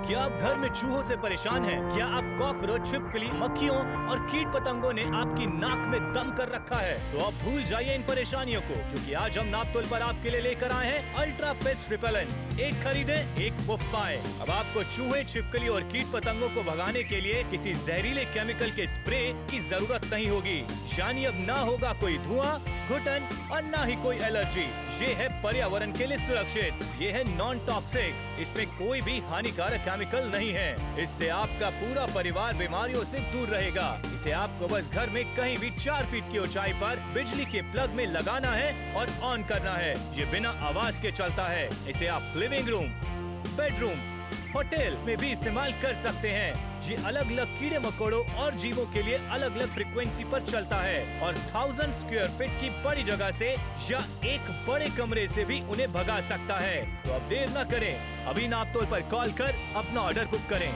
क्या आप घर में चूहों से परेशान हैं? क्या आप कॉकरोच, छिपकली, मक्खियों और कीट पतंगों ने आपकी नाक में दम कर रखा है? तो आप भूल जाइए इन परेशानियों को, क्योंकि आज हम नापतोल पर आपके लिए लेकर आए हैं अल्ट्रा पेस्ट रिपेलेंट। एक खरीदे एक मुफ्त पाए। अब आपको चूहे, छिपकली और कीट पतंगों को भगाने के लिए किसी जहरीले केमिकल के स्प्रे की जरूरत नहीं होगी। यानी अब ना होगा कोई धुआं, घुटन और ना ही कोई एलर्जी। ये है पर्यावरण के लिए सुरक्षित। ये है नॉन टॉक्सिक। इसमें कोई भी हानिकारक केमिकल नहीं है। इससे आपका पूरा परिवार बीमारियों से दूर रहेगा। इसे आपको बस घर में कहीं भी 4 फीट की ऊंचाई पर बिजली के प्लग में लगाना है और ऑन करना है। ये बिना आवाज के चलता है। इसे आप लिविंग रूम, बेडरूम, होटल में भी इस्तेमाल कर सकते हैं। ये अलग अलग कीड़े मकोड़ों और जीवों के लिए अलग अलग फ्रीक्वेंसी पर चलता है और 1000 स्क्वायर फीट की बड़ी जगह से या एक बड़े कमरे से भी उन्हें भगा सकता है। तो अब देर न करें, अभी नापतोल पर कॉल कर अपना ऑर्डर बुक करें।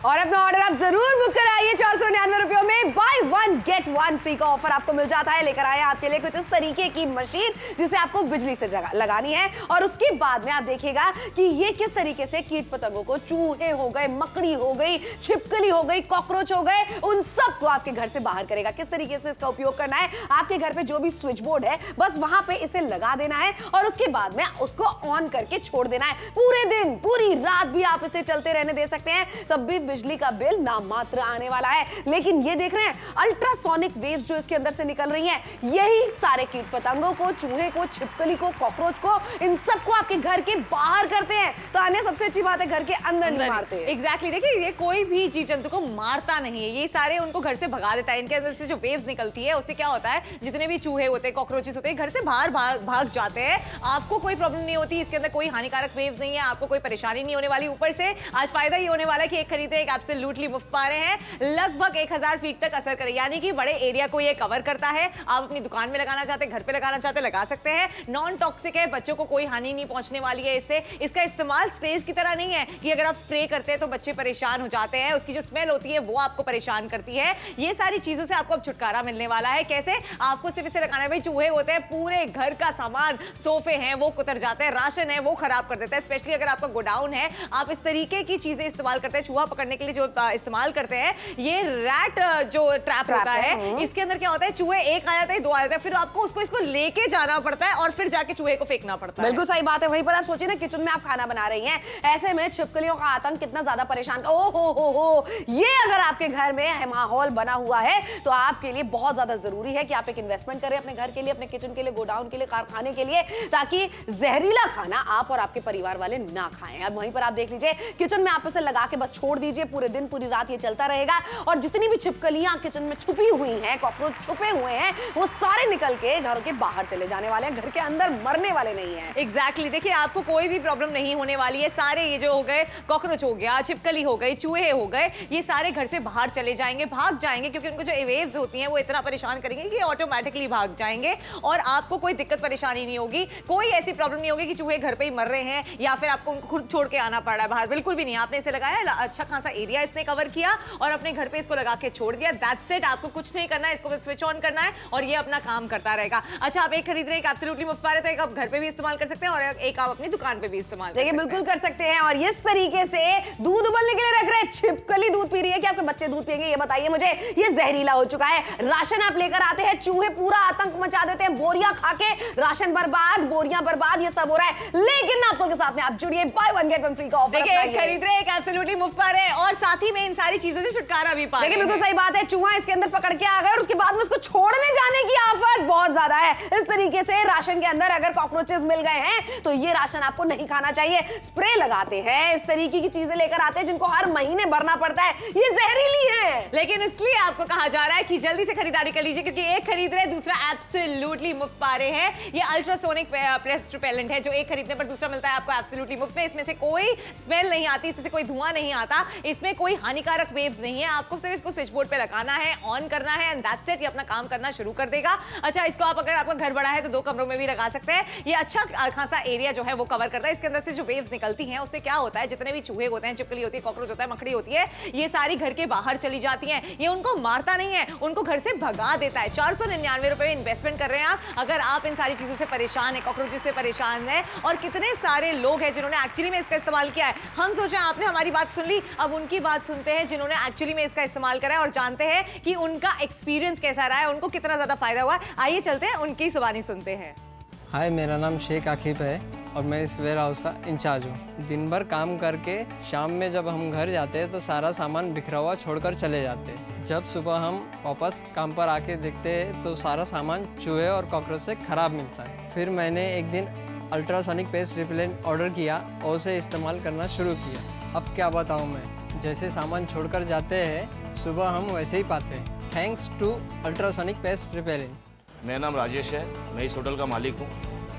और अपना ऑर्डर आप जरूर बुक कराइए। 499 रुपयों में बाय 1 गेट 1 फ्री का ऑफर आपको मिल जाता है। लेकर आए आपके लिए कुछ इस तरीके की मशीन जिसे आपको बिजली से लगानी है और उसके बाद में आप देखिएगा कि ये किस तरीके से कीट पतंगों को, चूहे हो गए, मकड़ी हो गई, छिपकली हो गई, कॉकरोच हो गए, उन सबको आपके घर से बाहर करेगा। किस तरीके से इसका उपयोग करना है, आपके घर पे जो भी स्विच बोर्ड है बस वहां पे इसे लगा देना है और उसके बाद में उसको ऑन करके छोड़ देना है। पूरे दिन, पूरी रात भी आप इसे चलते रहने दे सकते हैं, तब भी बिजली का बिल नामात्र आने वाला है। लेकिन ये देख रहे हैं अल्ट्रासोनिक वेव्स जो इसके अंदर से निकल रही हैं, यही सारे कीट पतंगों को, चूहे को, छिपकली को, कॉकरोच को, इन सबको आपके घर के बाहर करते हैं। तो आने सबसे अच्छी बात है, घर के अंदर नहीं मारते। एग्जैक्टली देखिए, ये कोई भी जीव जंतु को मारता नहीं है, ये सारे उनको घर से भगा देता है। इनके अंदर से जो वेव्स निकलती है उससे क्या होता है, जितने भी चूहे होते हैं, कॉकरोचेस होते हैं, घर से बाहर भाग जाते हैं। आपको कोई प्रॉब्लम नहीं होती, इसके अंदर कोई हानिकारक वेव्स नहीं है, आपको कोई परेशानी नहीं होने वाली। ऊपर से आज फायदा ये होने वाला है कि एक खरीदे एक एब्सोल्युटली मुफ्त पा रहे हैं। लगभग 1000 फीट तक असर करे, यानी कि बड़े एरिया को ये कवर करता है। आप अपनी दुकान में लगाना चाहते हैं, घर पे लगाना चाहते हैं, लगा सकते हैं। नॉन टॉक्सिक है, बच्चों को कोई हानि नहीं पहुंचने वाली है इससे। इसका इस्तेमाल स्प्रे की तरह नहीं है कि अगर आप स्प्रे करते हैं तो बच्चे परेशान हो जाते हैं, उसकी जो स्मेल होती है वो आपको परेशान करती है। ये सारी चीजों से आपको अब छुटकारा मिलने वाला है। कैसे? आपको सिर्फ इसे लगाना है। भाई चूहे होते हैं, पूरे घर का सामान, सोफे हैं वो कुतर जाते हैं, राशन है वो खराब कर देता है। स्पेशली अगर आपका गोडाउन है, आप इस तरीके की चीजें इस्तेमाल करते हैं, चूहा पकड़ने के लिए जो इस्तेमाल करते हैं, ये रैट जो ट्रैप होता है, इसके अंदर क्या होता है, चूहे एक आ जाते हैं, 2 आ जाते हैं, फिर आपको इसको लेके जाना पड़ता है और फिर जाके चूहे को फेंकना पड़ता है। बिल्कुल सही बात है। वहीं पर आप सोचिए ना, किचन में आप खाना बना रही हैं, ऐसे में छिपकलियों का आतंक कितना ज्यादा परेशान। ओ हो, ये अगर आपके घर में माहौल बना हुआ है तो आपके लिए बहुत ज्यादा जरूरी है कि आप एक इन्वेस्टमेंट करें अपने घर के लिए, अपने किचन के लिए, गोडाउन के लिए, कारखाने के लिए, ताकि जहरीला खाना आप और आपके परिवार वाले ना खाएं। अब वहीं पर आप देख लीजिए, किचन में आप इसे लगा के बस छोड़ दीजिए, पूरे दिन पूरी रात ये चलता रहेगा और जितनी भी छिपकलियां किचन में छुपी हुई हैं, कॉकरोच छुपे हुए हैं, वो सारे निकल के घर के बाहर चले जाने वाले हैं, घर के अंदर मरने वाले नहीं हैं। एग्जैक्टली देखिए, आपको कोई भी प्रॉब्लम नहीं होने वाली है। सारे ये जो हो गए, कॉकरोच हो गया, छिपकली हो गई, चूहे हो गए, ये सारे घर से बाहर चले जाएंगे, भाग जाएंगे, क्योंकि उनको जो वेव्स होती हैं वो इतना परेशान करेंगे कि ऑटोमेटिकली भाग जाएंगे और आपको कोई दिक्कत परेशानी नहीं होगी। कोई ऐसी प्रॉब्लम नहीं होगी कि चूहे घर पे ही मर रहे हैं या फिर आपको उनको खुद छोड़ के आना पड़ रहा है बाहर। बिल्कुल भी नहीं। आपने इसे लगाया, अच्छा खासा एरिया इसने कवर किया और अपने घर पे इसको लगा के छोड़ दिया। That's it. आपको कुछ नहीं करना है, इसको बस स्विच ऑन करना है और ये अपना काम करता रहेगा। अच्छा, आप एक खरीद रहे हैं, एक एब्सोल्युटली मुफ्त पा रहे हैं, तो एक आप घर पे भी इस्तेमाल कर सकते हैं और एक आप अपनी दुकान पे भी इस्तेमाल देखिए बिल्कुल कर सकते हैं। और इस तरीके से दूध उबलने के लिए रख रहे हैं, छिपकली दूध पी रही है कि आपके बच्चे दूध पिएंगे, ये बताइए मुझे। ये जहरीला हो चुका है। राशन आप लेकर आते हैं, चूहे पूरा आतंक मचा देते हैं, बोरियां खा के राशन बर्बाद, बोरियां बर्बाद, ये सब हो रहा है। लेकिन नापतोल के साथ में आप जुड़िए, बाय 1 गेट 1 फ्री का ऑफर। देखिए, एक खरीद रहे हैं, एक एब्सोल्युटली मुफ्त पा रहे हैं और साथ ही में इन सारी चीजों से छुटकारा भी पा रहे हैं। देखिए बिल्कुल सही बात है। चूहा इसके अंदर पकड़ के आ गए और उसके बाद में उसको छोड़ने जाने की आफत बहुत ज्यादा है। इस तरीके से राशन के अंदर अगर कॉकरोचेस मिल गए हैं तो ये राशन आपको नहीं खाना चाहिए। स्प्रे लगाते हैं, इस तरीके की चीजें लेकर आते हैं जिनको हर महीने भरना पड़ता है, ये जहरीली है। लेकिन इसलिए आपको कहा जा रहा है कि जल्दी से खरीदारी कर लीजिए, क्योंकि एक खरीद रहे दूसरा एब्सोल्युटली मुफ्त पा रहे हैं। ये अल्ट्रासोनिक पेस्ट रिपेलेंट है जो एक खरीदने पर दूसरा मिलता है आपको एब्सोल्युटली मुफ्त में। इसमें से कोई स्मेल नहीं आती, इसमें से कोई धुआं नहीं आता, इसमें कोई हानिकारक वेव्स नहीं है। आपको सिर्फ इसको स्विच बोर्ड पे लगाना है, ऑन करना है एंड दैट्स इट। ये अपना काम करना शुरू कर देगा। अच्छा, इसको आप अगर आपका घर बड़ा है तो 2 कमरों में भी लगा सकते हैं। ये अच्छा खासा एरिया जो है वो कवर करता है। इसके अंदर से जो वेव्स निकलती हैं उससे क्या होता है, जितने भी चूहे होते हैं, छिपकली होती है, कॉकरोच होता है, मकड़ी होती है, ये सारी घर के बाहर चली जाती हैं। ये उनको मारता नहीं है, उनको घर से भगा देता है। 499 रुपए में इन्वेस्टमेंट कर रहे हैं आप। अगर आप इन सारी चीजों से परेशान है, कॉकरोचेस से परेशान है, और कितने सारे लोग हैं जिन्होंने एक्चुअली में इसका इस्तेमाल किया है। हम सोचे आपने हमारी बात सुन ली, अब उनकी बात सुनते हैं जिन्होंने एक्चुअली में इसका इस्तेमाल करा है और जानते हैं कि उनका एक्सपीरियंस कैसा रहा है, उनको कितना ज्यादा फायदा हुआ। आइए चलते हैं उनकी जुबानी सुनते हैं। हाय, मेरा नाम शेख आकिब है और मैं इस वेयर हाउस का इंचार्ज हूँ। दिन भर काम करके शाम में जब हम घर जाते हैं तो सारा सामान बिखरा हुआ छोड़कर चले जाते हैं। जब सुबह हम वापस काम पर आके देखते हैं तो सारा सामान चूहे और कॉकरोच से ख़राब मिलता है। फिर मैंने एक दिन अल्ट्रासोनिक पेस्ट रिपेलेंट ऑर्डर किया और उसे इस्तेमाल करना शुरू किया। अब क्या बताऊँ मैं, जैसे सामान छोड़कर जाते हैं सुबह हम वैसे ही पाते हैं, thanks to ultrasonic pest repellent. मेरा नाम राजेश है, मैं इस होटल का मालिक हूँ।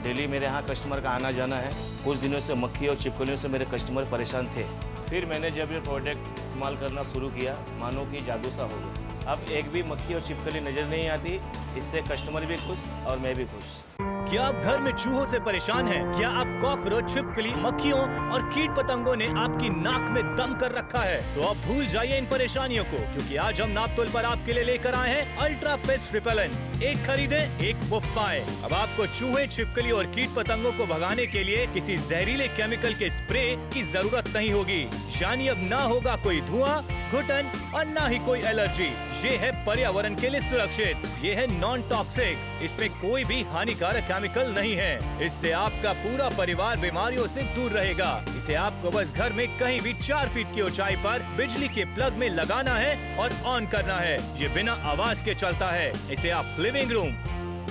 डेली मेरे यहाँ कस्टमर का आना जाना है। कुछ दिनों से मक्खी और छिपकलियों से मेरे कस्टमर परेशान थे। फिर मैंने जब ये प्रोडक्ट इस्तेमाल करना शुरू किया, मानो कि जादू सा हो गया। अब एक भी मक्खी और छिपकली नज़र नहीं आती। इससे कस्टमर भी खुश और मैं भी खुश। क्या आप घर में चूहों से परेशान हैं? क्या आप कॉकरोच, छिपकली, मक्खियों और कीट पतंगों ने आपकी नाक में दम कर रखा है? तो आप भूल जाइए इन परेशानियों को, क्योंकि आज हम नापतोल पर आपके लिए लेकर आए हैं अल्ट्रा पेस्ट रिपेलेंट। एक खरीदे एक मुफ्त पाए। अब आपको चूहे, छिपकली और कीट पतंगों को भगाने के लिए किसी जहरीले केमिकल के स्प्रे की जरूरत नहीं होगी। यानी अब ना होगा कोई धुआं, घुटन और ना ही कोई एलर्जी। ये है पर्यावरण के लिए सुरक्षित, ये है नॉन टॉक्सिक। इसमें कोई भी हानिकारक केमिकल नहीं है। इससे आपका पूरा परिवार बीमारियों से दूर रहेगा। इसे आपको बस घर में कहीं भी 4 फीट की ऊंचाई पर बिजली के प्लग में लगाना है और ऑन करना है। ये बिना आवाज के चलता है। इसे आप लिविंग रूम,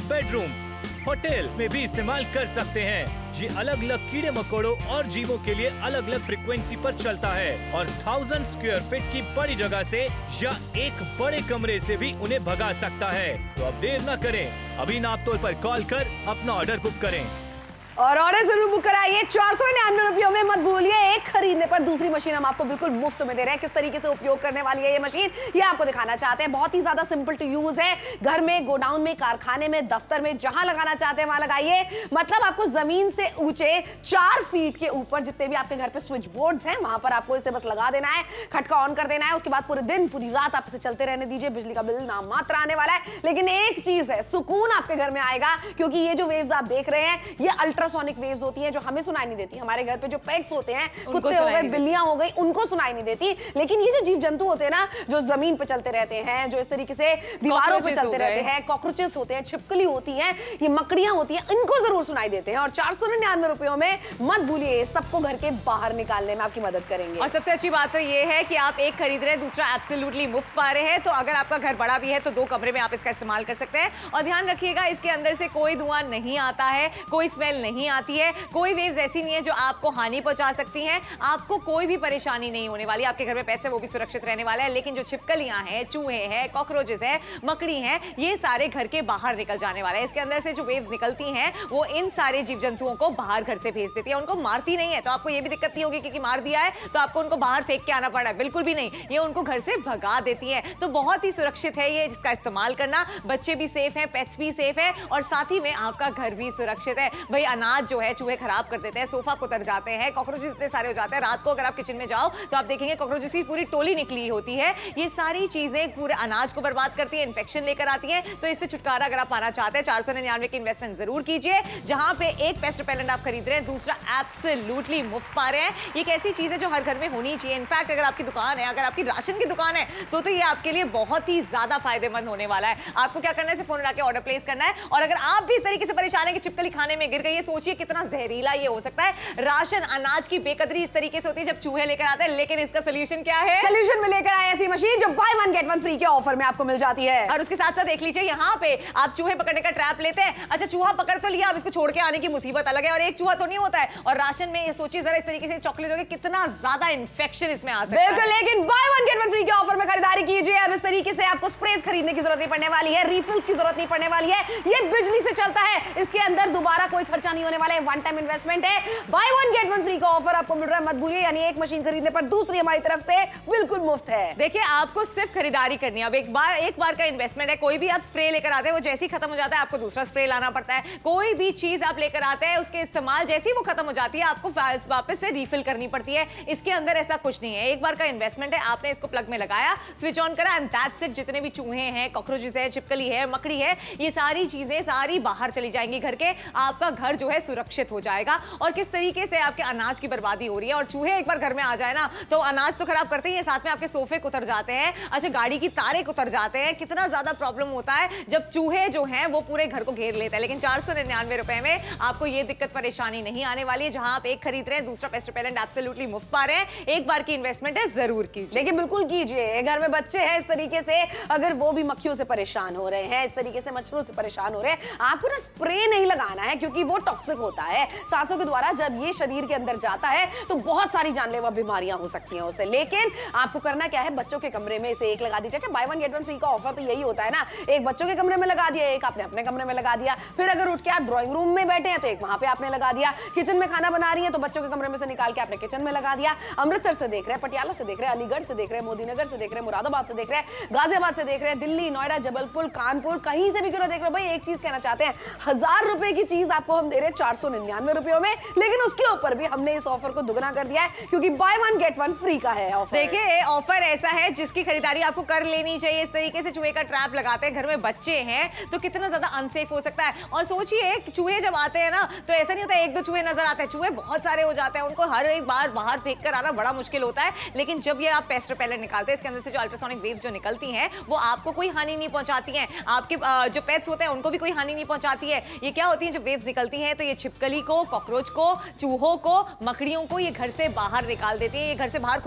बेडरूम, होटल में भी इस्तेमाल कर सकते हैं। ये अलग अलग कीड़े मकोड़ों और जीवों के लिए अलग अलग फ्रीक्वेंसी पर चलता है और 1000 स्क्वायर फीट की बड़ी जगह से या एक बड़े कमरे से भी उन्हें भगा सकता है। तो अब देर न करें, अभी नापतोल पर कॉल कर अपना ऑर्डर बुक करें और ऑर्डर जरूर बुक कराइए। 499 रुपयों में मत भूलिए, एक खरीदने पर दूसरी मशीन हम आपको बिल्कुल मुफ्त में दे रहे हैं। किस तरीके से उपयोग करने वाली है ये मशीन, ये आपको दिखाना चाहते हैं। बहुत ही ज्यादा सिंपल टू यूज है। घर में, गोडाउन में, कारखाने में, दफ्तर में, जहां लगाना चाहते हैं वहां लगाइए। मतलब आपको जमीन से ऊंचे 4 फीट के ऊपर जितने भी आपके घर पे स्विच बोर्ड्स हैं वहां पर आपको इसे बस लगा देना है, खटका ऑन कर देना है। उसके बाद पूरे दिन, पूरी रात आप इसे चलते रहने दीजिए। बिजली का बिल नाम मात्र आने वाला है, लेकिन एक चीज है, सुकून आपके घर में आएगा, क्योंकि ये जो वेव्स आप देख रहे हैं ये अल्ट्रासोनिक वेव्स होती हैं जो हमें सुनाई नहीं देती। हमारे घर पे जो पेट्स होते हैं, कुत्ते हो गए, बिल्लियां हो गई, उनको सुनाई नहीं देती। लेकिन ये जो जीव जंतु होते हैं ना, जो जमीन पे चलते रहते हैं, जो इस तरीके से दीवारों पे चलते रहते हैं, कॉकरोचेस होते हैं, छिपकली होती हैं, ये मकड़ियां होती हैं, इनको जरूर सुनाई देते हैं। और 499 रुपयों में मत भूलिए, सबको घर के बाहर निकालने में आपकी मदद करेंगे। और सबसे अच्छी बात तो ये है कि आप एक खरीद रहे हैं, दूसरा एब्सोल्युटली मुफ्त पा रहे हैं। तो अगर आपका घर बड़ा भी है तो 2 कमरे में आप इसका इस्तेमाल कर सकते हैं। और ध्यान रखिएगा, इसके अंदर से कोई धुआं नहीं आता है, कोई स्मेल नहीं आती है, कोई वेव्स ऐसी नहीं है जो आपको हानि पहुंचा सकती हैं। आपको कोई भी परेशानी नहीं होने वाली। आपके घर में पेट्स है वो भी सुरक्षित रहने वाला है। लेकिन जो छिपकलियां हैं, चूहे हैं, कॉकरोचेस है, मकड़ी हैं, ये सारे घर के बाहर निकल जाने वाले हैं। इसके अंदर से जो वेव्स निकलती हैं वो इन सारे जीव जंतुओं को बाहर घर से भेज देती है, उनको मारती नहीं है। तो आपको ये भी दिक्कत नहीं होगी कि मार दिया है तो आपको उनको बाहर फेंक के आना पड़ रहा है, बिल्कुल भी नहीं। ये उनको घर से भगा देती है। तो बहुत ही सुरक्षित है ये, जिसका इस्तेमाल करना। बच्चे भी सेफ हैं, पेट्स भी सेफ है और साथ ही में आपका घर भी सुरक्षित है। भाई अनाज जो है चूहे खराब कर देते हैं, सोफा उतर जाते हैं, कॉकरोचेस इतने सारे हो जाते हैं। रात को अगर आप किचन में जाओ तो आप देखेंगे कॉकरोचेस की पूरी टोली निकली होती है। ये सारी चीजें पूरे अनाज को बर्बाद करती है, इन्फेक्शन लेकर आती हैं। तो इससे छुटकारा अगर आप पाना चाहते हैं, 499 की इन्वेस्टमेंट जरूर कीजिए। जहां पे एक पेस्ट रिपेलेंट आप खरीद रहे हैं, दूसरा एब्सोल्युटली मुफ्त पा रहे हैं। ये एक ऐसी चीज है जो हर घर में होनी चाहिए। इनफैक्ट अगर आपकी दुकान है, अगर आपकी राशन की दुकान है तो ये आपके लिए बहुत ही ज्यादा फायदेमंद होने वाला है। आपको क्या करना है, सिर्फ फोन लगा के ऑर्डर प्लेस करना है। और अगर आप भी इस तरीके से परेशान है कि छिपकली खाने में गिर गई है, सोचिए कितना जहरीला ये हो सकता है। राशन, अनाज की बेकदरी इस तरीके से होती है जब चूहे लेकर आते हैं। लेकिन इसका सोल्यूशन क्या है? सोल्यूशन में लेकर आए ऐसी मशीन जो बाय 1 गेट 1 फ्री के ऑफर में आपको मिल जाती है। और उसके साथ साथ देख लीजिए, यहाँ पे आप चूहे पकड़ने का ट्रैप लेते हैं। अच्छा, चूहा पकड़ तो लिया, अब इसको छोड़ के आने की मुसीबत अलग है। और एक चूहा तो नहीं होता है। और राशन में सोचिए जरा, इस तरीके से चॉकलेट होगी, कितना ज्यादा इंफेक्शन इसमें आ सकता है। बिल्कुल, लेकिन बाय 1 गेट 1 फ्री के ऑफर में खरीदारी कीजिए। अब इस तरीके से आपको स्प्रेज खरीदने की जरूरत नहीं पड़ने वाली है, रिफिल्स की जरूरत नहीं पड़ने वाली है। ये बिजली से चलता है, इसके अंदर दोबारा कोई खर्चा नहीं होने वाला है, वन टाइम इन्वेस्टमेंट है। बाय 1 गेट 1 फ्री का ऑफर आपको मिल रहा है, मत भूलिए। यानी एक मशीन खरीदने पर दूसरी हमारी तरफ से बिल्कुल मुफ्त है। देखिए, आपको सिर्फ खरीदारी करनी है। अब एक बार का इन्वेस्टमेंट है। कोई भी आप स्प्रे लेकर आते हैं, वो जैसे ही खत्म हो जाता है आपको दूसरा स्प्रे लाना पड़ता है। कोई भी चीज आप लेकर आते हैं, उसके इस्तेमाल जैसे ही वो खत्म हो जाती है आपको वापस से रिफिल करनी पड़ती है। इसके अंदर ऐसा कुछ नहीं है, एक बार का इन्वेस्टमेंट है। आपने इसको प्लग में लगाया, स्विच ऑन करा एंड दैट्स इट। जितने भी चूहे हैं, कॉकरोचेस है, छिपकली है, मकड़ी है, ये सारी चीजें सारी बाहर चली जाएंगी घर के। आपका घर जो है सुरक्षित हो जाएगा। और किस तरीके से आपके अनाज की बर्बादी हो रही है, और चूहे एक बार घर में आ जाए ना तो अनाज तो खराब करते ही है, साथ में आपके सोफे उतर जाते हैं, अच्छा गाड़ी की तारें उतर जाते हैं। कितना ज्यादा प्रॉब्लम होता है जब चूहे जो हैं वो पूरे घर को घेर लेते हैं। लेकिन 499 रुपए में आपको ये दिक्कत परेशानी नहीं आने वाली है। जहां आप एक खरीद रहे हैं दूसरा पेस्ट रिपेलेंट एब्सोल्युटली मुफ्त पा रहे हैं। एक बार की इन्वेस्टमेंट है, जरूर कीजिए। देखिए बिल्कुल कीजिए। घर में बच्चे हैं इस तरीके से, अगर वो भी मक्खियों से परेशान हो रहे हैं, इस तरीके से मच्छरों से परेशान हो रहे हैं, आपको ना स्प्रे नहीं लगाना है क्योंकि वो टॉक्सिक होता है। सांसों के द्वारा जब ये शरीर के अंदर जाता है तो बहुत सारी जानलेवा बीमारियां हो सकती हैं उससे। लेकिन आपको करना क्या है, बच्चों के कमरे में इसे एक लगा दीजिए। अच्छा by one get one free का ऑफर तो यही होता है ना, एक बच्चों के कमरे में लगा दिया, एक आपने अपने कमरे में लगा दिया। फिर अगर उठ के आप ड्राइंग रूम में बैठे हैं तो एक वहां पे आपने लगा दिया। किचन में खाना बना रही है तो बच्चों के कमरे में से निकाल के आपने किचन में लगा दिया। अमृतसर से देख रहे हैं, पटियाला से देख रहे हैं, अलीगढ़ से देख रहे हैं, मोदीनगर से देख रहे हैं, मुरादाबाद से देख रहे हैं, गाजियाबाद से देख रहे हैं, दिल्ली, नोएडा, जबलपुर, कानपुर, कहीं से भी क्यों देख रहे हो भाई, एक चीज कहना चाहते हैं, 1000 रुपए की चीज आपको हम दे रहे हैं 499 रुपयों में। लेकिन उसके ऊपर भी हमने इस ऑफर को दुगना कर दिया है क्योंकि by one get one free का है ऑफर। देखिए ऑफर ऐसा है जिसकी खरीदारी आपको कर लेनी चाहिए। इस तरीके से चूहे का ट्रैप लगाते हैं, घर में बच्चे हैं तो कितना ज्यादा अनसेफ हो सकता है। और सोचिए चूहे जब आते हैं ना तो ऐसा नहीं होता एक दो चूहे नजर आते हैं, चूहे बहुत सारे हो जाते हैं, उनको हर एक बार बाहर फेंक कर आना बड़ा मुश्किल होता है। लेकिन जब ये आप पेस्ट रिपेलेंट निकालते हैं, इसके अंदर से जो अल्ट्रासोनिक वेव्स जो निकलती हैं वो आपको कोई हानि नहीं पहुंचाती हैं, आपके जो पेट्स होते हैं उनको भी कोई हानि नहीं पहुंचाती है। ये क्या होती है, जब वेव्स निकलती हैं तो ये छिपकली को, कॉकरोच को, चूहों को, मकड़ियों को ये घर से बाहर निकाल देती है। ये घर से बाहर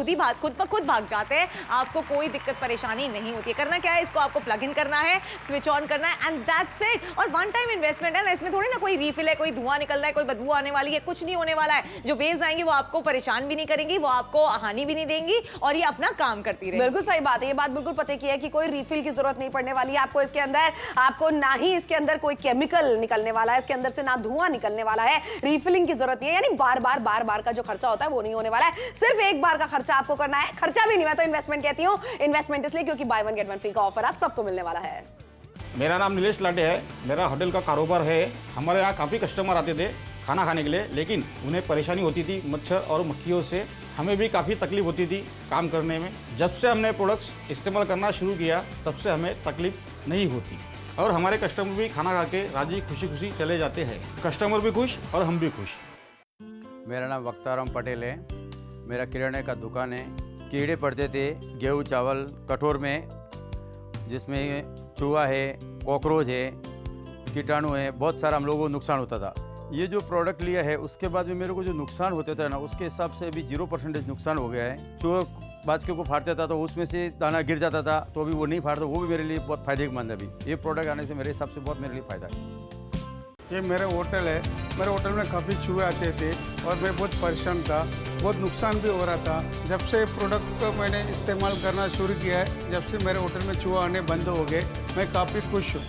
खुद भाग जाते हैं, आपको कोई दिक्कत परेशानी नहीं होती है। करना क्या है, इसको आपको प्लग इन करना है, स्विच ऑन करना है एंड दैट्स इट। और वन टाइम इन्वेस्टमेंट है ना, इसमें थोड़ी ना कोई रीफिल है, कोई धुआं निकल रहा है, कोई बदबू आने वाली है, कुछ नहीं होने वाला है। जो वेव्स आएंगी वो आपको परेशान भी नहीं करेंगी, वो आपको हानि भी नहीं देंगी और ये अपना काम करती रहेगी। बिल्कुल सही बात है, ये बात बिल्कुल पते की है कि कोई रीफिल की जरूरत नहीं पड़ने वाली है आपको इसके अंदर। आपको ना ही इसके अंदर कोई केमिकल निकलने वाला है, इसके अंदर से ना धुआं निकलने वाला है, रीफिलिंग की जरूरत नहीं है। यानी बार बार का जो खर्चा होता है वो नहीं होने वाला है, सिर्फ एक बार का खर्चा आपको करना है। खर्चा भी नहीं, मैं तो इन्वेस्टमेंट कहती हूँ। इन्वेस्टमेंट इसलिए क्योंकि by one get one free का ऑफर आप सबको मिलने वाला है। मेरा नाम नीलेश लाटे है, मेरा होटल का कारोबार है। हमारे यहाँ काफ़ी कस्टमर आते थे खाना खाने के लिए, लेकिन उन्हें परेशानी होती थी मच्छर और मक्खियों से। हमें भी काफ़ी तकलीफ होती थी काम करने में। जब से हमने प्रोडक्ट्स इस्तेमाल करना शुरू किया तब से हमें तकलीफ नहीं होती और हमारे कस्टमर भी खाना खा के राजी खुशी खुशी चले जाते हैं। कस्टमर भी खुश और हम भी खुश। मेरा नाम वक्ताराम पटेल है, मेरा किराने का दुकान है। कीड़े पड़ते थे गेहूँ चावल कठोर में, जिसमें चूहा है, कॉकरोच है, कीटाणु है, बहुत सारा हम लोगों को नुकसान होता था। ये जो प्रोडक्ट लिया है उसके बाद में मेरे को जो नुकसान होते थे ना, उसके हिसाब से अभी 0% नुकसान हो गया है। चूहा बाजके को फाड़ता था तो उसमें से दाना गिर जाता था, तो अभी वो नहीं फाड़ता, वो भी मेरे लिए बहुत फायदेमंद है। अभी ये प्रोडक्ट आने से मेरे हिसाब से बहुत मेरे लिए फ़ायदा है। ये मेरा होटल है, मेरे होटल में काफ़ी चूहे आते थे और मैं बहुत परेशान था, बहुत नुकसान भी हो रहा था। जब से प्रोडक्ट को मैंने इस्तेमाल करना शुरू किया है, जब से मेरे होटल में चूहे आने बंद हो गए, मैं काफ़ी खुश हूँ।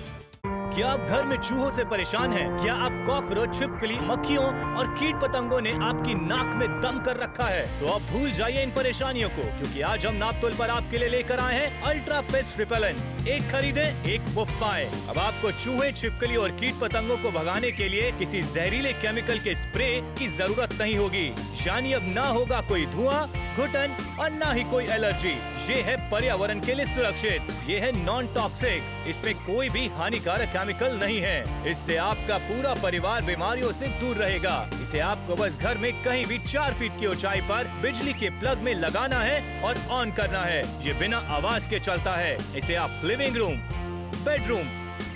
क्या आप घर में चूहों से परेशान हैं? क्या आप कॉकरोच, छिपकली, मक्खियों और कीट पतंगों ने आपकी नाक में दम कर रखा है? तो आप भूल जाइए इन परेशानियों को, क्योंकि आज हम नापतोल पर आपके लिए लेकर आए हैं अल्ट्रा पेस्ट रिपेलेंट। एक खरीदे एक मुफ्त पाए। अब आपको चूहे, छिपकली और कीट पतंगों को भगाने के लिए किसी जहरीले केमिकल के स्प्रे की जरूरत नहीं होगी। यानी अब ना होगा कोई धुआं, घुटन और ना ही कोई एलर्जी। ये है पर्यावरण के लिए सुरक्षित, ये है नॉन टॉक्सिक, इसमें कोई भी हानिकारक केमिकल नहीं है। इससे आपका पूरा परिवार बीमारियों से दूर रहेगा। इसे आपको बस घर में कहीं भी 4 फीट की ऊंचाई पर बिजली के प्लग में लगाना है और ऑन करना है। ये बिना आवाज के चलता है। इसे आप लिविंग रूम, बेडरूम,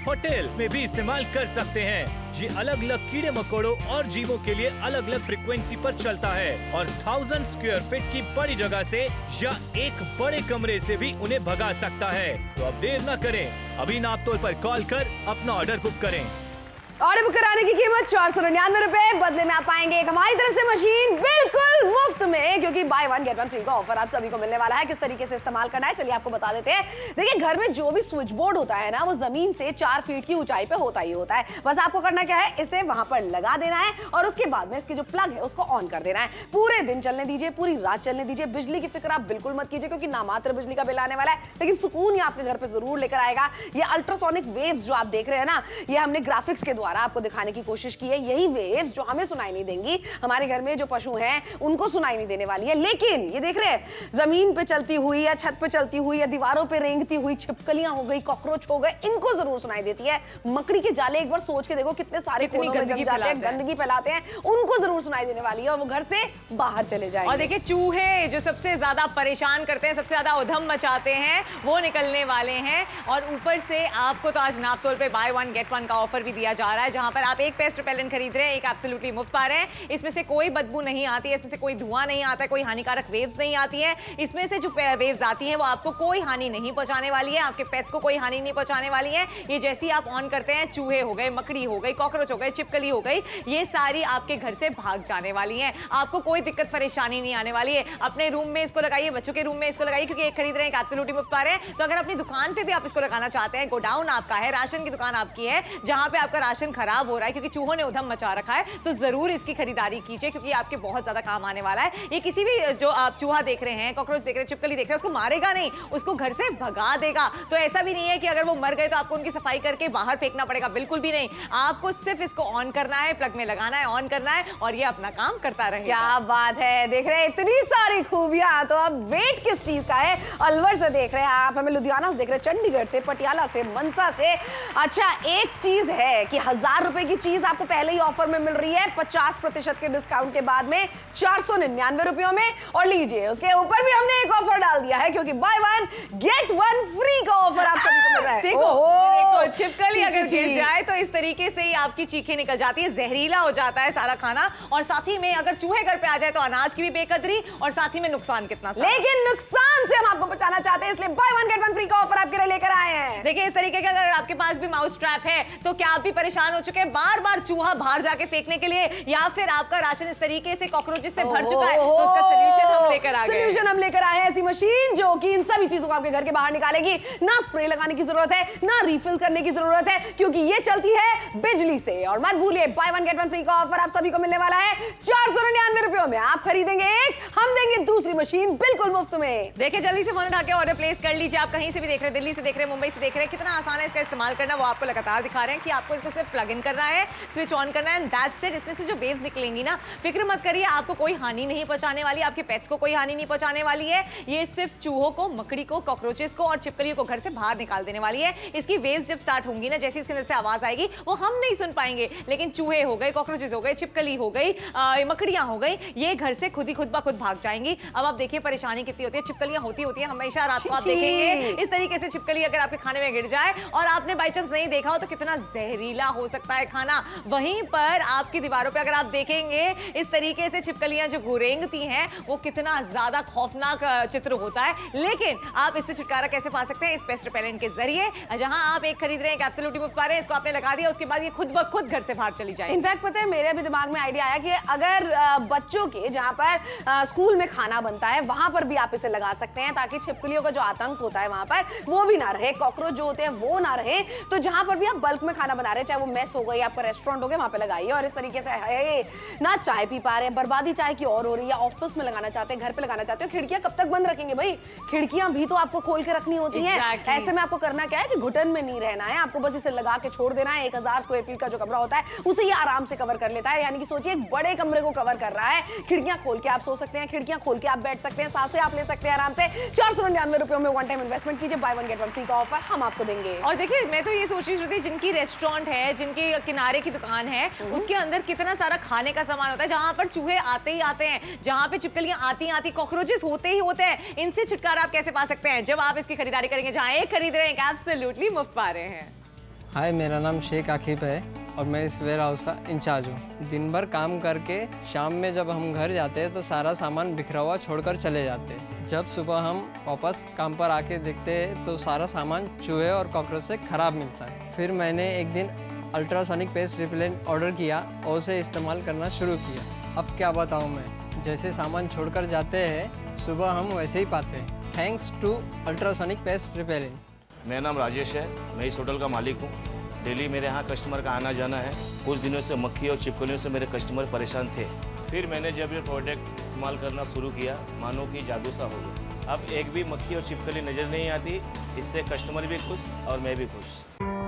होटल में भी इस्तेमाल कर सकते हैं। ये अलग अलग कीड़े मकोड़ों और जीवों के लिए अलग अलग फ्रीक्वेंसी पर चलता है और 1000 स्क्वायर फीट की बड़ी जगह से या एक बड़े कमरे से भी उन्हें भगा सकता है। तो अब देर न करें, अभी नापतोल पर कॉल कर अपना ऑर्डर बुक करें। ऑर्डर बुक कराने की कीमत 499 रुपए, बदले में आप पाएंगे एक हमारी तरफ से मशीन बिल्कुल मुफ्त में, क्योंकि by one get one free का ऑफर आप सभी को मिलने वाला है। किस तरीके से इस्तेमाल करना है चलिए आपको बता देते हैं। देखिए घर में जो भी स्विच बोर्ड होता है ना, वो जमीन से 4 फीट की ऊंचाई पे होता ही होता है। बस आपको करना क्या है, इसे वहां पर लगा देना है और उसके बाद में इसकी जो प्लग है उसको ऑन कर देना है। पूरे दिन चलने दीजिए, पूरी रात चलने दीजिए। बिजली की फिक्र आप बिल्कुल मत कीजिए, क्योंकि नामात्र बिजली का बिल आने वाला है, लेकिन सुकून ये आपके घर पे जरूर लेकर आएगा। ये अल्ट्रासोनिक वेव्स जो आप देख रहे हैं ना, ये हमने ग्राफिक्स के द्वारा द्वारा आपको दिखाने की कोशिश की है। यही वेव्स जो हमें सुनाई नहीं देंगी, हमारे घर में जो पशु हैं उनको सुनाई नहीं देने वाली है। लेकिन ये देख रहे हैं, जमीन पे चलती हुई या छत पे चलती हुई या दीवारों पे रेंगती हुई छिपकलियां हो गई, कॉकरोच हो गए, इनको जरूर सुनाई देती है। मकड़ी के जाले एक बार सोच के देखो कितने सारे कोनों में जम जाते हैं, गंदगी फैलाते हैं, उनको जरूर सुनाई देने वाली है और वो घर से बाहर चले जाएंगे। और देखिए चूहे जो सबसे ज्यादा परेशान करते हैं, सबसे ज्यादा उधम मचाते हैं, वो निकलने वाले हैं। और ऊपर से आपको तो आज नापतोल पे बाय 1 गेट 1 का ऑफर भी दिया जा रहा है, जहां पर आप एक पेस्ट रिपेलेंट खरीद रहे हैं, एक एब्सोल्युटली मुफ्त पा रहे हैं। इसमें से कोई बदबू नहीं आती है, इसमें से कोई धुआं नहीं आता है, कोई हानिकारक वेव्स नहीं आती है। इसमें से जो वेव्स आती हैं वो आपको कोई हानि नहीं पहुंचाने वाली है, आपके पेट्स को कोई हानि नहीं पहुंचाने वाली है। ये जैसे ही आप ऑन करते हैं, चूहे हो गए, मकड़ी हो गई, कॉकरोच हो गए, छिपकली हो गई, ये सारी आपके घर से भाग जाने वाली है। आपको कोई दिक्कत परेशानी नहीं आने वाली है। अपने रूम में इसको लगाइए, बच्चों के रूम में इसको लगाइए, क्योंकि एक खरीद रहे हैं, एब्सोल्युटली मुफ्त पा रहे हैं। तो अगर अपनी दुकान पे भी आप इसको लगाना चाहते हैं, गोडाउन आपका है, राशन की दुकान आपकी है, जहां पे आपका राशन खराब हो रहा है क्योंकि चूहों ने उधम मचा रखा है, तो जरूर इसकी खरीदारी कीजिए, क्योंकि आपके बहुत ज्यादा काम आने वाला है। ये किसी भी जो आप चूहा देख रहे हैं, कॉकरोच देख रहे हैं, छिपकली देख रहे हैं, उसको मारेगा नहीं, उसको घर से भगा देगा। तो ऐसा भी नहीं है कि अगर वो मर गए तो आपको उनकी सफाई करके बाहर फेंकना पड़ेगा, बिल्कुल भी नहीं। आपको सिर्फ इसको ऑन करना है, प्लग में लगाना है, ऑन करना है, और ये अपना काम करता रहेगा। क्या बात है, देख रहे हैं इतनी सारी खूबियां। तो अब वेट किस चीज का है? अलवर से देख रहे हैं आप, हमें लुधियाना से देख रहे हैं, चंडीगढ़ से, पटियाला से, मनसा से। अच्छा, एक चीज है कि 1000 रुपए की चीज आपको पहले ही ऑफर में मिल रही है 50% के डिस्काउंट के बाद में 499 रुपयों में। और लीजिए, उसके ऊपर भी हमने एक ऑफर डाल दिया है, क्योंकि बाय 1 गेट 1 फ्री का ऑफर आप सभी को मिल रहा है। देखो छिपकली अगर गिर जाए तो इस तरीके से ही आपकी चीखें निकल जाती है, जहरीला हो जाता है सारा खाना। और साथ ही में अगर चूहे घर पे आ जाए तो अनाज की भी बेकदरी, और साथ ही में नुकसान कितना सारा। लेकिन नुकसान से हम आपको बचाना चाहते हैं, इसलिए बाय 1 गेट 1 फ्री का ऑफर आपके लिए लेकर आए हैं। देखिए, इस तरीके का अगर आपके पास भी माउस ट्रैप है, तो क्या आप भी परेशान हो चुके हैं बार बार चूहा बाहर जाके फेंकने के लिए, या फिर आपका राशन इस तरीके से कॉकरोचेस से भर चुका है, तो उसका सॉल्यूशन हम लेकर आ गए। सॉल्यूशन हम लेकर आए हैं, ऐसी मशीन जो कि इन सभी चीजों को आपके घर के बाहर निकालेगी। ना स्प्रे लगाने की जरूरत है, ना रिफिल करने की जरूरत है, क्योंकि ये चलती है बिजली से। और मत भूलिए, बाय 1 गेट 1 फ्री का ऑफर आप सभी को मिलने वाला है 499 रुपयों में। आप खरीदेंगे एक, हम देंगे दूसरी मशीन बिल्कुल मुफ्त में। देखिए, जल्दी से फोन उठा के ऑर्डर प्लेस कर लीजिए। आप कहीं से भी देख रहे हैं, दिल्ली से देख रहे हैं, मुंबई से देख रहे हैं, कितना आसान है इसका इस्तेमाल करना, वो आपको लगातार दिखा रहे हैं कि आपको इसको सिर्फ प्लग इन करना है, स्विच ऑन करना है, एंड दैट्स इट। इसमें से जो वेव्स निकलेंगी ना, फिक्र मत करिए, आपको कोई हानि नहीं पहुंचाने वाली, आपके पेट्स को कोई हानि नहीं पहुंचाने वाली है। ये सिर्फ चूहों को, मकड़ी को, कॉकरोचेस को और छिपकलियों को घर से बाहर निकाल देने वाली है। इसकी वेव्स जब स्टार्ट होंगी ना, जैसे इसके अंदर से आवाज आएगी, वो हम नहीं सुन पाएंगे, लेकिन चूहे हो गए, कॉकरोचेस हो गए, छिपकली हो गई, मकड़ियां हो गई, ये घर से खुद ब खुद भाग जाएंगी। अब आप देखिए परेशानी कितनी होती है। छिपकलियां होती है हमेशा रात को, आप देखेंगे इस तरीके से छिपकली अगर आपके खाने में गिर जाए और आपने बाई चांस नहीं देखा हो, तो कितना जहरीला हो सकता है खाना। वहीं पर आपकी दीवारों पे अगर आप देखेंगे, इस तरीके से छिपकलियां जो गुरेंगती हैं, वो कितना ज्यादा खौफनाक चित्र होता है। लेकिन आप इससे छुटकारा कैसे पा सकते हैं? इस पेस्ट रिपेलेंट के जरिए, जहां आप एक खरीद रहे हैं, एब्सोल्युटली मुफ्त पा रहे हैं, इसको आपने लगा दिया, उसके बाद ये खुद ब खुद घर से बाहर चली जाए। इनफैक्ट पता है, मेरे भी दिमाग में आइडिया आया कि अगर बच्चों के जहां पर स्कूल में खाना बनता है, वहां पर भी आप इसे लगा सकते हैं, ताकि छिपकलियों का जो आतंक होता है वहां पर, वो भी ना रहे, कॉकरोच जो होते हैं वो ना रहे। तो जहां पर भी आप बल्क में खाना बना रहे हैं, चाहे वो मेस हो गई, आपका रेस्टोरेंट हो गया, वहां पे लगाइए। और इस तरीके से ना चाय पी पा रहे हैं, बर्बादी चाय की और हो रही है, ऑफिस में लगाना चाहते हैं, घर पे लगाना चाहते हो, खिड़कियां कब तक बंद रखेंगे भाई? खिड़कियां भी तो आपको खोल के रखनी होती हैं। ऐसे में आपको करना क्या है कि घुटन में नहीं रहना है, आपको बस इसे लगा के छोड़ देना है। 1000 स्क्वायर फीट का जो कमरा होता है, उसे ये आराम से कवर कर लेता है। यानी कि सोचिए, एक बड़े कमरे को कवर कर रहा है। खिड़कियां खोल के आप सो सकते हैं, खिड़कियां खोल के आप बैठ सकते हैं, सांसें आप ले सकते हैं आराम से। 499 रुपयों में वन टाइम इन्वेस्टमेंट कीजिए, बाय 1 गेट 1 फ्री का ऑफर हम आपको देंगे। और देखिए, मैं तो ये सोच रही थी, जिनकी रेस्टोरेंट है, जिनके किनारे की दुकान है, उसके अंदर कितना सारा खाने का सामान होता है, जहां पर चूहे आते ही आते हैं, जहां पे छिपकलियां आती कॉकरोचेस होते ही होते हैं। इनसे छुटकारा आप कैसे पा सकते हैं? जब आप इसकी खरीदारी करेंगे, जहां एक खरीद रहे हैं, एब्सोल्युटली मुफ्त पा रहे हैं। हाय, मेरा नाम शेख आकिब है और मैं इस वेयर हाउस का इंचार्ज हूँ। दिन भर काम करके शाम में जब हम घर जाते हैं तो सारा सामान बिखरा हुआ छोड़कर चले जाते हैं। जब सुबह हम वापस काम पर आके देखते हैं तो सारा सामान चूहे और कॉकरोच से ख़राब मिलता है। फिर मैंने एक दिन अल्ट्रासोनिक पेस्ट रिपेलेंट ऑर्डर किया और उसे इस्तेमाल करना शुरू किया। अब क्या बताऊँ मैं, जैसे सामान छोड़कर जाते हैं, सुबह हम वैसे ही पाते हैं, thanks to ultrasonic pest repellent. मेरा नाम राजेश है, मैं इस होटल का मालिक हूँ। डेली मेरे यहाँ कस्टमर का आना जाना है। कुछ दिनों से मक्खी और छिपकलियों से मेरे कस्टमर परेशान थे। फिर मैंने जब ये प्रोडक्ट इस्तेमाल करना शुरू किया, मानो कि जादू सा हो गया। अब एक भी मक्खी और छिपकली नजर नहीं आती। इससे कस्टमर भी खुश और मैं भी खुश।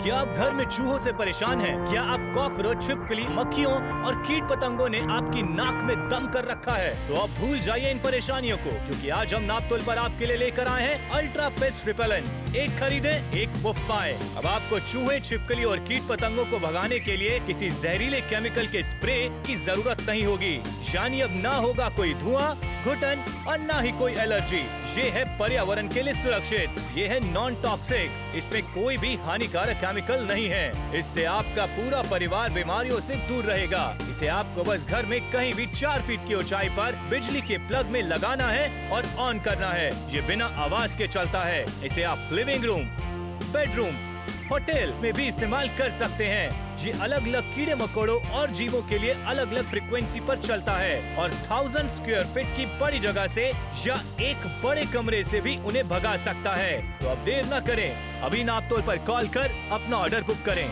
क्या आप घर में चूहों से परेशान हैं? क्या आप कॉकरोच, छिपकली, मक्खियों और कीट पतंगों ने आपकी नाक में दम कर रखा है? तो अब भूल जाइए इन परेशानियों को, क्योंकि आज हम नापतोल पर आपके लिए लेकर आए हैं अल्ट्रा पेस्ट रिपेलेंट। एक खरीदे एक मुफ्त पाए। अब आपको चूहे, छिपकली और कीट पतंगों को भगाने के लिए किसी जहरीले केमिकल के स्प्रे की जरूरत नहीं होगी। यानी अब ना होगा कोई धुआं, घुटन और ना ही कोई एलर्जी। ये है पर्यावरण के लिए सुरक्षित। ये है नॉन टॉक्सिक। इसमें कोई भी हानिकारक केमिकल नहीं है। इससे आपका पूरा परिवार बीमारियों से दूर रहेगा। इसे आपको बस घर में कहीं भी 4 फीट की ऊंचाई पर बिजली के प्लग में लगाना है और ऑन करना है। ये बिना आवाज के चलता है। इसे आप लिविंग रूम, बेडरूम, होटल में भी इस्तेमाल कर सकते हैं। ये अलग अलग कीड़े मकोड़ों और जीवों के लिए अलग अलग फ्रीक्वेंसी पर चलता है और 1000 स्क्वायर फीट की बड़ी जगह से या एक बड़े कमरे से भी उन्हें भगा सकता है। तो अब देर न करें, अभी नापतोल पर कॉल कर अपना ऑर्डर बुक करें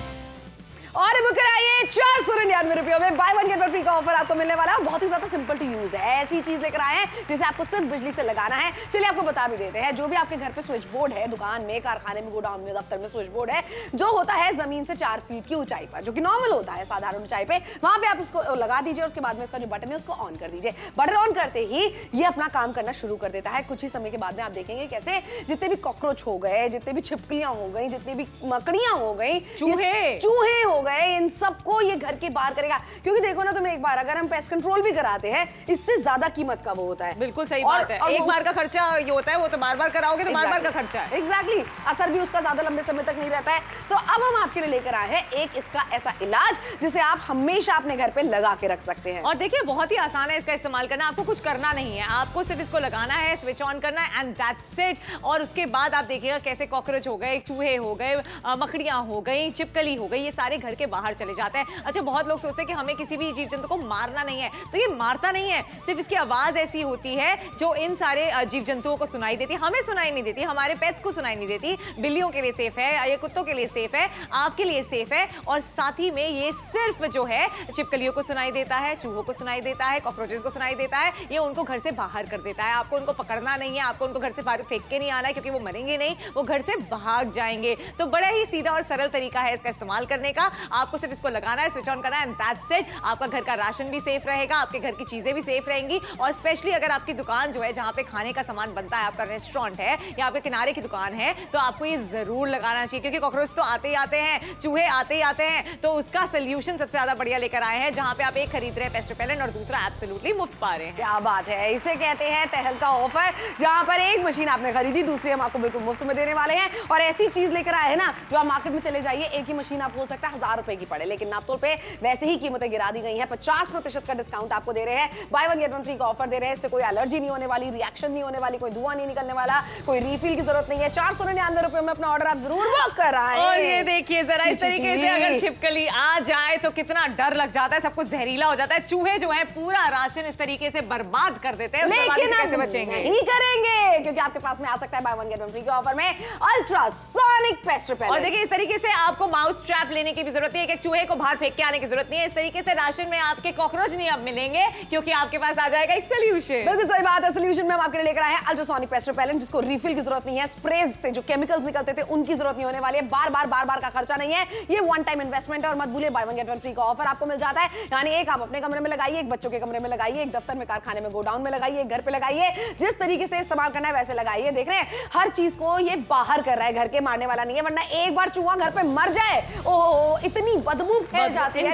और बुक कराइए 499 रुपयों में बाय 1 गेट 1 फ्री का ऑफर आपको मिलने वाला है। बहुत ही ज्यादा सिंपल टू यूज है। ऐसी चीज लेकर आए हैं जिसे आपको सिर्फ बिजली से लगाना है। चलिए आपको बता भी देते हैं। जो भी आपके घर पे स्विच बोर्ड है, दुकान में, कारखाने में, गोडाउन में, दफ्तर में स्विच बोर्ड है जो होता है जमीन से 4 फीट की ऊंचाई पर, जो कि नॉर्मल होता है साधारण ऊंचाई पे, वहां पे आप उसको लगा दीजिए। उसके बाद में इसका जो बटन है उसको ऑन कर दीजिए। बटन ऑन करते ही ये अपना काम करना शुरू कर देता है। कुछ ही समय के बाद में आप देखेंगे कैसे जितने भी कॉकरोच हो गए, जितने भी छिपकलियां हो गई, जितनी भी मकड़ियां हो गई, चूहे हो गए, इन सब को ये घर के बाहर करेगा। क्योंकि देखो ना, तुम एक बार अगर हम पेस्ट कंट्रोल भी कराते हैं, इससे ज्यादा कीमत का वो होता है। बिल्कुल सही बात है। एक बार का खर्चा ये होता है, वो तो बार-बार कराओगे तो बार-बार का खर्चा है। एग्जैक्टली। असर भी उसका ज्यादा लंबे समय तक नहीं रहता है। तो अब हम आपके लिए लेकर आए हैं एक इसका ऐसा इलाज जिसे आप हमेशा अपने घर पे लगा के रख सकते हैं। और देखिए बहुत ही आसान है इसका इस्तेमाल करना। आपको कुछ करना नहीं है, आपको सिर्फ इसको लगाना है, स्विच ऑन करना है एंड दैट्स इट। और उसके बाद आप देखिएगा कैसे कॉकरोच हो गए, चूहे हो गए, मकड़ियां हो गई, छिपकली हो गई, ये सारे घर के बाहर चले जाते हैं। अच्छा, बहुत लोग सोचते हैं कि हमें किसी भी जीव जंतु को मारना नहीं है, तो ये मारता नहीं है, सिर्फ इसकी आवाज ऐसी होती है जो इन सारे जीव जंतुओं को सुनाई देती है। हमें सुनाई नहीं देती, हमारे पेट्स को सुनाई नहीं देती। बिल्लियों के लिए सेफ है, ये कुत्तों के लिए सेफ है, आपके लिए सेफ है। और साथ ही में ये सिर्फ जो है छिपकलियों को सुनाई देता है, चूहों को सुनाई देता है, कॉकरोचेस को सुनाई देता है। ये उनको घर से बाहर कर देता है। आपको उनको पकड़ना नहीं है, आपको उनको घर से बाहर फेंक के नहीं आना है, क्योंकि वो मरेंगे नहीं, वो घर से भाग जाएंगे। तो बड़ा ही सीधा और सरल तरीका है इसका इस्तेमाल करने का। आपको सिर्फ इसको लगाना है, स्विच ऑन करना है एंड दैट्स इट। आपका घर का राशन भी सेफ रहेगा, आपके घर की चीजें भी सेफ रहेंगी। और स्पेशली अगर आपकी दुकान जो है जहां पे खाने का सामान बनता है, आपका रेस्टोरेंट है या आपके किनारे की दुकान है, तो आपको ये जरूर लगाना चाहिए। क्योंकि कॉकरोच तो आते ही आते हैं, चूहे आते ही आते हैं। तो उसका सोल्यूशन सबसे ज्यादा बढ़िया लेकर आए हैं, जहां पे आप एक खरीद रहे हैं पेस्ट रिपेलेंट और दूसरा एब्सोल्युटली मुफ्त पा रहे हैं। क्या बात है। इसे कहते हैं तहलका ऑफर, जहां पर एक मशीन आपने खरीदी, दूसरी हम आपको बिल्कुल मुफ्त में देने वाले हैं। और ऐसी चीज लेकर आए हैं ना, जो आप मार्केट में चले जाइए, एक ही मशीन आपको हो सकता है 1000 रुपए की पड़े, लेकिन नापतोल पे वैसे ही कीमतें गिरा दी गई हैं। 50% का डिस्काउंट आपको दे रहे हैं, बाय 1 गेट 1 फ्री का ऑफर दे रहे हैं। इससे कोई एलर्जी नहीं होने वाली, रिएक्शन नहीं होने वाली, कोई धुआं नहीं निकलने वाला, कोई रिफिल की जरूरत नहीं है। 499 रुपए में अपना ऑर्डर आप जरूर बुक कराएं। और ये देखिए जरा इस तरीके से अगर छिपकली आ जाए तो कितना डर लग जाता है, सब कुछ जहरीला हो जाता है। चूहे जो है पूरा राशन इस तरीके से बर्बाद कर देते हैं। लेकिन कैसे बचेंगे? नहीं करेंगे, क्योंकि आपके पास में आ सकता है बाय 1 गेट 1 फ्री के ऑफर में अल्ट्रासोनिक पेस्ट रिपेलेंट। और देखिए इस तरीके से आपको माउस ट्रैप लेने की भी जरूरत नहीं है, एक चूहे को बाहर फेंक के आने की जरूरत नहीं है। इस तरीके से राशन में आपके कॉकरोच नहीं अब मिलेंगे, क्योंकि आपके पास आ जाएगा एक सोल्यूशन। बिल्कुल सही बात है। सोल्यूशन में हम आपके लिए लेकर आए हैं अल्ट्रासोनिक पेस्ट रिपेलेंट, जिसको रिफिल की जरूरत नहीं है, स्प्रेज से जो केमिकल्स निकलते थे उनकी जरूरत नहीं होने वाली है, बार बार का खर्चा नहीं है। ये वन टाइम इन्वेस्टमेंट है। और मत भूलिए बाय 1 गेट 1 फ्री का ऑफर आपको मिल जाता है। यानी एक आप अपने कमरे में लगाइए, एक बच्चों के कमरे में लगाइए, एक दफ्तर में, कारखाने में, गोडाउन में लगाइए, एक घर पे लगाइए। जिस तरीके से इस्तेमाल करना है वैसे लगाइए। देख रहे हैं हर चीज को ये बाहर कर रहा है, घर के मारने वाला नहीं है। वरना एक बार चूहा घर पे मर जाए, ओहो इतनी बदबू फैल जाती है,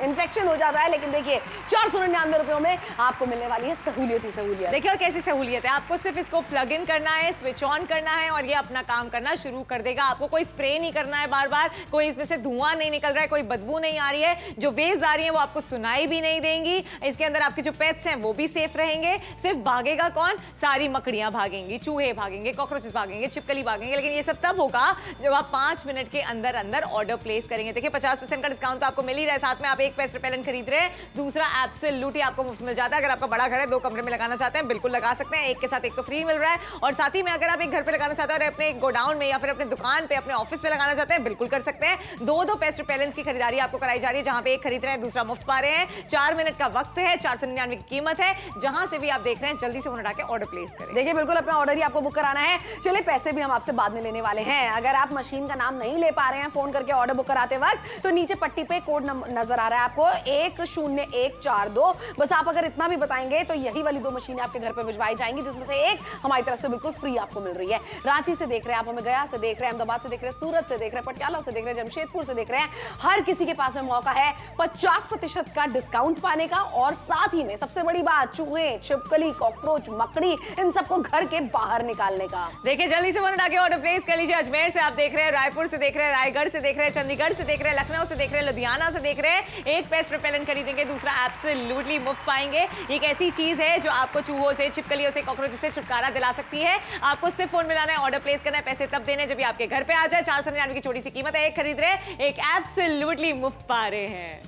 इन्फेक्शन हो जाता है। लेकिन देखिए 499 रुपयों में आपको मिलने वाली है सहूलियत ही सहूलियत। देखिए और कैसी सहूलियत है, आपको सिर्फ इसको प्लग इन करना है, स्विच ऑन करना है और ये अपना काम करना शुरू कर देगा। आपको कोई स्प्रे नहीं करना है बार बार, कोई इसमें से धुआं नहीं निकल रहा है, कोई बदबू नहीं आ रही है, जो वेव्स आ रही है वो आपको सुनाई भी नहीं देंगी। इसके अंदर आपके जो पेट्स हैं वो भी सेफ रहेंगे। सिर्फ भागेगा कौन? सारी मकड़ियां भागेंगी, चूहे भागेंगे, कॉकरोचेस भागेंगे, छिपकली भागेंगे। लेकिन ये सब तब होगा जब आप 5 मिनट के अंदर अंदर ऑर्डर प्लेस करेंगे। देखिए देखिए 50% का डिस्काउंट तो आपको मिल ही रहा है, साथ में आप एक पेस्ट रिपेलेंट खरीद रहे हैं, दूसरा एब्सोल्यूटली आपको मुफ्त मिल जाता है। अगर आपका बड़ा घर है, 2 कमरे में लगाना चाहते हैं, बिल्कुल लगा सकते हैं, एक के साथ एक तो फ्री मिल रहा है। और साथ ही में अगर आप एक घर पे लगाना चाहते हैं और अपने गोडाउन में या फिर अपने दुकान पे, अपने ऑफिस पे लगाना चाहते हैं, बिल्कुल कर सकते हैं। 2 पेस्ट रिपेलेंट्स की खरीदारी आपको कराई जा रही है, जहां पे एक खरीद रहे हैं, दूसरा मुफ्त पा रहे हैं। 4 मिनट का वक्त है, 499 की कीमत है। जहां से भी आप देख रहे हैं, जल्दी से फोन उठा के ऑर्डर प्लेस करें। देखिए बिल्कुल अपना ऑर्डर ही आपको बुक कराना है। चलिए पैसे भी हम आपसे बाद में लेने वाले हैं। अगर आप मशीन का नाम नहीं ले पा रहे हैं फोन करके ऑर्डर बुक कराते वक्त, तो नीचे पट्टी पे कोड नजर आ रहा है आपको 10142। बस आप अगर इतना भी बताएंगे तो यही वाली 2 मशीनें आपके घर पे भिजवाई जाएंगी, जिसमें से एक हमारी तरफ से बिल्कुल फ्री आपको मिल रही है। रांची से देख रहे हैं आप हमें, गया से देख रहे हैं, अहमदाबाद से देख रहे हैं, सूरत से देख रहे हैं, पटियाला से देख रहे हैं, जमशेदपुर से देख रहे हैं, हर किसी के पास में मौका है 50% का डिस्काउंट पाने का। और साथ ही में सबसे बड़ी बात, चूहे, छिपकली, कॉकरोच, मकड़ी, इन सबको घर के बाहर निकालने का। देखिए जल्दी से फोन उठा के ऑर्डर प्लेस कर लीजिए। अजमेर से आप देख रहे हैं, रायपुर से देख रहे हैं, रायगढ़ से देख रहे हैं, चंडीगढ़ से देख रहे हैं, लखनऊ से देख रहे हैं, लुधियाना से देख रहे हैं, एक पेस्ट रिपेलेंट खरीदेंगे, दूसरा एब्सोल्युटली मुफ्त पाएंगे। एक ऐसी चीज है जो आपको चूहों से, छिपकलियों से, कॉकरोच से छुटकारा दिला सकती है। आपको सिर्फ फोन मिलाना है, ऑर्डर प्लेस करना है, पैसे तब देने जब आपके घर पे आ जाए। 499 की छोटी सी कीमत है, एक खरीद रहे, एक एब्सोल्युटली मुफ्त पा रहे हैं।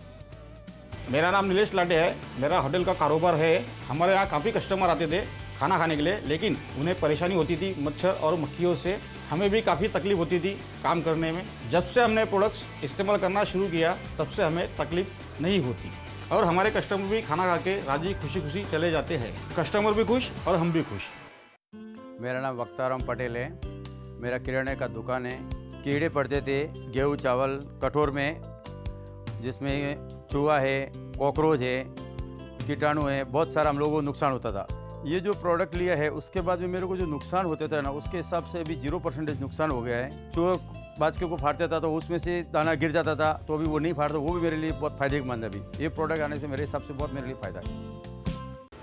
मेरा नाम नीलेश लाटे है, मेरा होटल का कारोबार है। हमारे यहाँ काफ़ी कस्टमर आते थे खाना खाने के लिए, लेकिन उन्हें परेशानी होती थी मच्छर और मक्खियों से। हमें भी काफ़ी तकलीफ होती थी काम करने में। जब से हमने प्रोडक्ट्स इस्तेमाल करना शुरू किया, तब से हमें तकलीफ नहीं होती और हमारे कस्टमर भी खाना खा के राजी खुशी खुशी चले जाते हैं। कस्टमर भी खुश और हम भी खुश। मेरा नाम वक्ताराम पटेल है, मेरा किराने का दुकान है। कीड़े पड़ते थे गेहूँ चावल कठोर में, जिसमें चूहा है, कॉकरोच है, कीटाणु है, बहुत सारा हम लोगों को नुकसान होता था। ये जो प्रोडक्ट लिया है उसके बाद में मेरे को जो नुकसान होते थे ना, उसके हिसाब से अभी 0% नुकसान हो गया है। चूहा बाजके को फाड़ता था तो उसमें से दाना गिर जाता था, तो अभी वो नहीं फाड़ता, वो भी मेरे लिए बहुत फायदेमंद है। अभी ये प्रोडक्ट आने से मेरे हिसाब से बहुत मेरे लिए फ़ायदा है।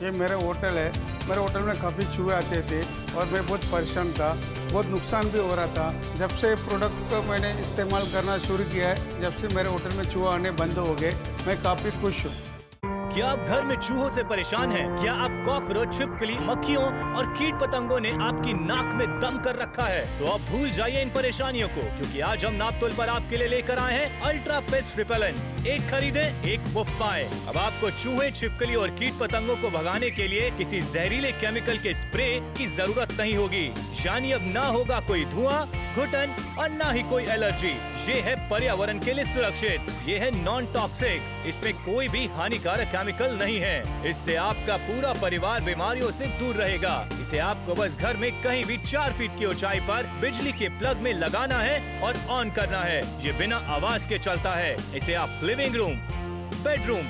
ये मेरा होटल है, मेरे होटल में काफ़ी चूहे आते थे और मैं बहुत परेशान था, बहुत नुकसान भी हो रहा था। जब से प्रोडक्ट को मैंने इस्तेमाल करना शुरू किया है, जब से मेरे होटल में चूहे आने बंद हो गए, मैं काफ़ी खुश हूँ। क्या आप घर में चूहों से परेशान हैं? क्या आप कॉकरोच, छिपकली, मक्खियों और कीट पतंगों ने आपकी नाक में दम कर रखा है? तो आप भूल जाइए इन परेशानियों को, क्योंकि आज हम नापतोल पर आपके लिए लेकर आए हैं अल्ट्रा पेस्ट रिपेलेंट। एक खरीदे, एक मुफ्त पाए। अब आपको चूहे, छिपकली और कीट पतंगों को भगाने के लिए किसी जहरीले केमिकल के स्प्रे की जरूरत नहीं होगी। यानी अब ना होगा कोई धुआं, घुटन और ना ही कोई एलर्जी। ये है पर्यावरण के लिए सुरक्षित, ये है नॉन टॉक्सिक, इसमें कोई भी हानिकारक केमिकल नहीं है। इससे आपका पूरा परिवार बीमारियों से दूर रहेगा। इसे आपको बस घर में कहीं भी 4 फीट की ऊंचाई पर बिजली के प्लग में लगाना है और ऑन करना है। ये बिना आवाज के चलता है। इसे आप लिविंग रूम, बेडरूम,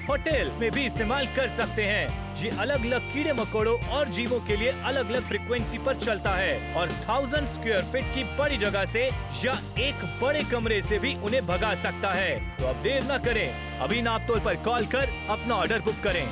होटल में भी इस्तेमाल कर सकते हैं। ये अलग अलग कीड़े मकोड़ों और जीवों के लिए अलग अलग फ्रीक्वेंसी पर चलता है और 1000 स्क्वायर फीट की बड़ी जगह से या एक बड़े कमरे से भी उन्हें भगा सकता है। तो अब देर न करें, अभी नापतोल पर कॉल कर अपना ऑर्डर बुक करें।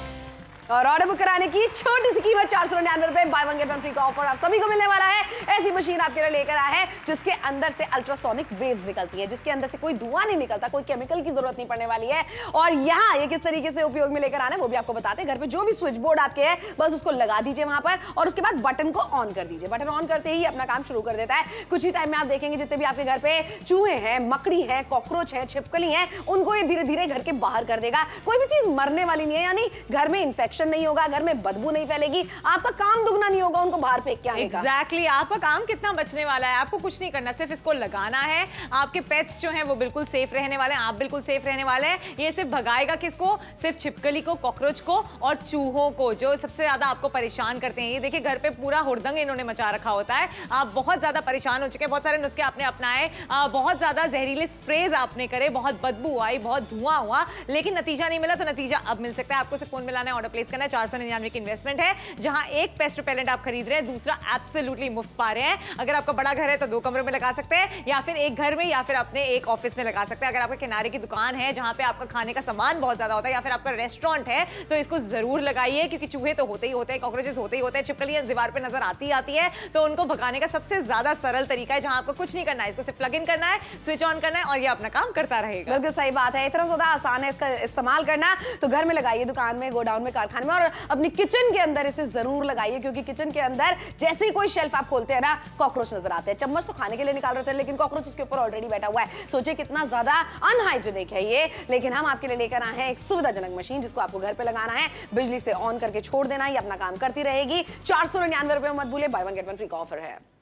और ऑर्डर बुक कराने की छोटी सी कीमत 499 रुपए, by one get one free का ऑफर आप सभी को मिलने वाला है। ऐसी मशीन आपके लिए लेकर आया है जिसके अंदर से अल्ट्रासोनिक वेव्स निकलती है, जिसके अंदर से कोई धुआं नहीं निकलता, कोई केमिकल की जरूरत नहीं पड़ने वाली है। और यहाँ ये किस तरीके से उपयोग में लेकर आना है वो भी आपको बताते हैं। घर पे जो भी स्विच बोर्ड आपके है, बस उसको लगा दीजिए वहां पर और उसके बाद बटन को ऑन कर दीजिए। बटन ऑन करते ही अपना काम शुरू कर देता है। कुछ ही टाइम में आप देखेंगे जितने भी आपके घर पे चूहे हैं, मकड़ी है, कॉकरोच है, छिपकली है, उनको ये धीरे धीरे घर के बाहर कर देगा। कोई भी चीज मरने वाली नहीं है, यानी घर में इंफेक्शन नहीं होगा, घर में बदबू नहीं फैलेगी, आपका काम दुगना नहीं होगा उनको बाहर फेंक के आने का। Exactly, आपका काम कितना बचने वाला है। आपको कुछ नहीं करना, सिर्फ इसको लगाना है। आपके पेट्स जो हैं वो बिल्कुल सेफ रहने वाले हैं, आप बिल्कुल सेफ रहने वाले हैं। ये सिर्फ भगाएगा किसको? सिर्फ छिपकली को, कॉकरोच को और चूहों को, जो सबसे ज्यादा आपको परेशान करते हैं। ये देखिए घर पे पूरा हुड़दंग इन्होंने मचा रखा होता है। आप बहुत ज्यादा परेशान हो चुके हैं, बहुत सारे नुस्खे आपने अपनाए, बहुत ज्यादा जहरीले स्प्रेज आपने करे, बहुत बदबू आई, बहुत धुआं हुआ, लेकिन नतीजा नहीं मिला। तो नतीजा अब मिल सकता है। आपको सिर्फ फोन मिलाना है, ऑर्डर प्लेस करना है। 499 की इन्वेस्टमेंट है, जहां एक पेस्ट रिपेलेंट आप खरीद रहे हैं, दूसरा एब्सोल्युटली मुफ्त पा रहे हैं। अगर आपका बड़ा घर है तो 2 कमरे में लगा सकते हैं, या फिर एक घर में, या फिर अपने एक ऑफिस में लगा सकते हैं। अगर आपके किनारे की दुकान है जहां पे आपका खाने का सामान बहुत ज्यादा होता है, या फिर आपका रेस्टोरेंट है, तो इसको जरूर लगाइए, क्योंकि चूहे तो होते ही होते हैं, कॉकरोचेस होते ही होते हैं, छिपकलियां दीवार पे नजर आती है, तो उनको भगाने का सबसे ज्यादा सरल तरीका है, जहां आपको कुछ नहीं करना है, इसको सिर्फ प्लग इन करना है, स्विच ऑन करना है और ये अपना काम करता रहेगा। बिल्कुल सही बात है, इतना ज्यादा आसान है इसका इस्तेमाल करना। तो घर में लगाइए, दुकान में, गोडाउन में, कारखाने खाने में। और अपनी किचन के अंदर इसे जरूर लगाइए, क्योंकि किचन के अंदर जैसे ही कोई शेल्फ आप खोलते हैं ना, कॉकरोच नजर आते हैं। चम्मच तो खाने के लिए निकाल रहे थे, लेकिन कॉकरोच उसके ऊपर ऑलरेडी बैठा हुआ है। सोचिए कितना ज्यादा अनहाइजीनिक है ये। लेकिन हम आपके लिए लेकर आए हैं एक सुविधाजनक मशीन, जिसको आपको घर पे लगाना है, बिजली से ऑन करके छोड़ देना, ये अपना काम करती रहेगी। 499 रुपए में मत भूले, by one get one free का ऑफर है।